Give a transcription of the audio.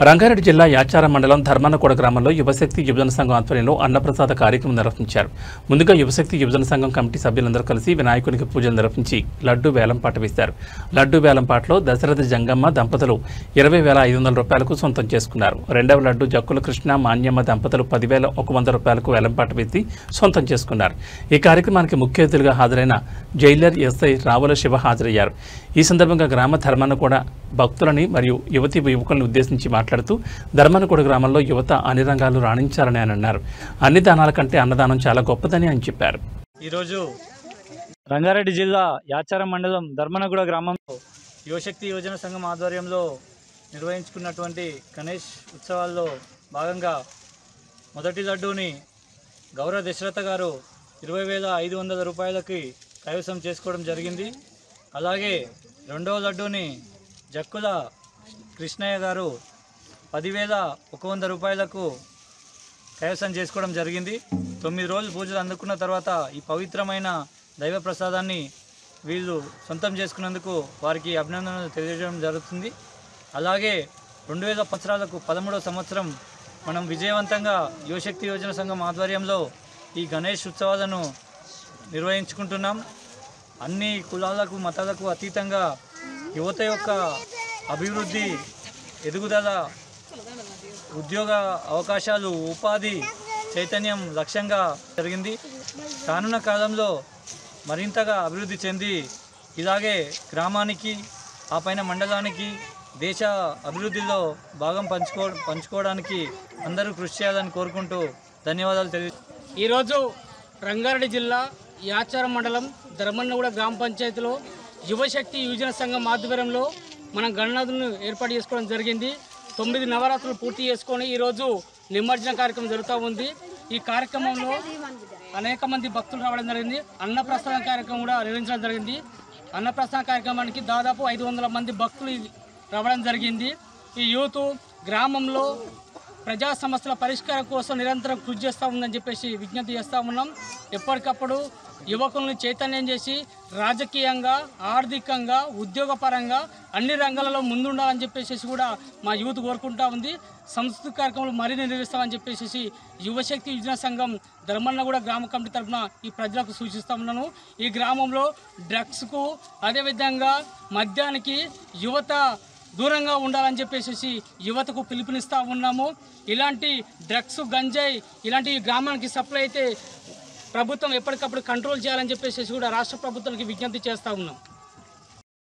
రంగారెడ్డి జిల్లా యాచారం మండలం ధర్మానకోడ గ్రామంలో యువశక్తి యువజన సంఘం ఆధ్వర్యంలో అన్నప్రసాద కార్యక్రమం నిర్వహించారు. ముందుగా యువశక్తి యువజన సంఘం కమిటీ సభ్యులందరూ కలిసి వినాయకునికి పూజలు నిర్వహించి లడ్డు వేలంపాట వేశారు. లడ్డు వేలంపాటలో దశరథ జంగమ్మ దంపతులు 20,500 రూపాయలకు సొంతం చేసుకున్నారు. రెండవ లడ్డు జక్కుల కృష్ణ మాన్యమ్మ దంపతులు 10,100 రూపాయలకు వేలంపాట వేసి సొంతం చేసుకున్నారు. ఈ కార్యక్రమానికి ముఖ్య అతిథులుగా హాజరైన జైలర్ ఎస్ఐ రావుల శివ హాజరయ్యారు. ఈ సందర్భంగా గ్రామ ధర్మానకోడ భక్తులని మరియు యువతి యువకులను ఉద్దేశించి మాట్లాడుతూ ధర్మానకోడ గ్రామంలో యువత అన్ని రంగాలు రాణించాలని ఆయన అన్నారు. అన్ని దానాల కంటే అన్నదానం చాలా గొప్పదని ఆయన చెప్పారు. ఈరోజు రంగారెడ్డి జిల్లా యాచారం మండలం ధర్మానకోడ గ్రామంలో యువశక్తి యువజన సంఘం ఆధ్వర్యంలో నిర్వహించుకున్నటువంటి గణేష్ ఉత్సవాల్లో భాగంగా మొదటి లడ్డూని గౌరవ దశరథ గారు 20,500 రూపాయలకి కైవసం చేసుకోవడం జరిగింది. అలాగే రెండవ లడ్డూని జక్కుల కృష్ణయ్య గారు 10,100 రూపాయలకు కైవసం చేసుకోవడం జరిగింది. 9 రోజులు పూజలు అందుకున్న తర్వాత ఈ పవిత్రమైన దైవ ప్రసాదాన్ని వీళ్ళు సొంతం చేసుకున్నందుకు వారికి అభినందనలు తెలియజేయడం జరుగుతుంది. అలాగే 2000 సంవత్సరాలకు 13వ సంవత్సరం మనం విజయవంతంగా యువశక్తి యోజన సంఘం ఆధ్వర్యంలో ఈ గణేష్ ఉత్సవాలను నిర్వహించుకుంటున్నాం. అన్ని కులాలకు మతాలకు అతీతంగా యువత యొక్క అభివృద్ధి, ఎదుగుదల, ఉద్యోగ అవకాశాలు, ఉపాధి చైతన్యం లక్ష్యంగా జరిగింది. రానున్న కాలంలో మరింతగా అభివృద్ధి చెంది ఇలాగే గ్రామానికి, ఆ పైన మండలానికి, దేశ అభివృద్ధిలో భాగం పంచుకోవడానికి అందరూ కృషి చేయాలని కోరుకుంటూ ధన్యవాదాలు ఈరోజు రంగారెడ్డి జిల్లా యాచారం మండలం ధర్మానకోడ గ్రామ పంచాయతీలో యువశక్తి యువజన సంఘం ఆధ్వర్యంలో మనం గణనాథులను ఏర్పాటు చేసుకోవడం జరిగింది. 9 నవరాత్రులు పూర్తి చేసుకొని ఈరోజు నిమజ్జన కార్యక్రమం జరుగుతూ ఉంది. ఈ కార్యక్రమంలో అనేక మంది భక్తులు రావడం జరిగింది. అన్నప్రస్థాన కార్యక్రమం కూడా నిర్వహించడం జరిగింది. అన్నప్రస్థాన కార్యక్రమానికి దాదాపు 500 మంది భక్తులు రావడం జరిగింది. ఈ యూత్ గ్రామంలో ప్రజా సమస్యల పరిష్కారం కోసం నిరంతరం కృషి చేస్తూ ఉందని చెప్పేసి విజ్ఞప్తి చేస్తూ ఉన్నాం. ఎప్పటికప్పుడు యువకులను చైతన్యం చేసి రాజకీయంగా, ఆర్థికంగా, ఉద్యోగపరంగా అన్ని రంగాలలో ముందుండాలని చెప్పేసి కూడా మా యూత్ కోరుకుంటా ఉంది. సంస్కృతి కార్యక్రమాలు మరిన్ని నిర్వహిస్తామని చెప్పేసి యువశక్తి యువజన సంఘం ధర్మానకోడ గ్రామ కమిటీ తరఫున ఈ ప్రజలకు సూచిస్తూ ఉన్నాను. ఈ గ్రామంలో డ్రగ్స్కు, అదేవిధంగా మద్యానికి యువత దూరంగా ఉండాలని చెప్పేసి యువతకు పిలుపునిస్తూ ఉన్నాము. ఇలాంటి డ్రగ్స్, గంజాయి ఇలాంటి గ్రామానికి సప్లై అయితే ప్రభుత్వం ఎప్పటికప్పుడు కంట్రోల్ చేయాలని చెప్పేసి కూడా రాష్ట్ర ప్రభుత్వానికి విజ్ఞప్తి చేస్తూ ఉన్నాం.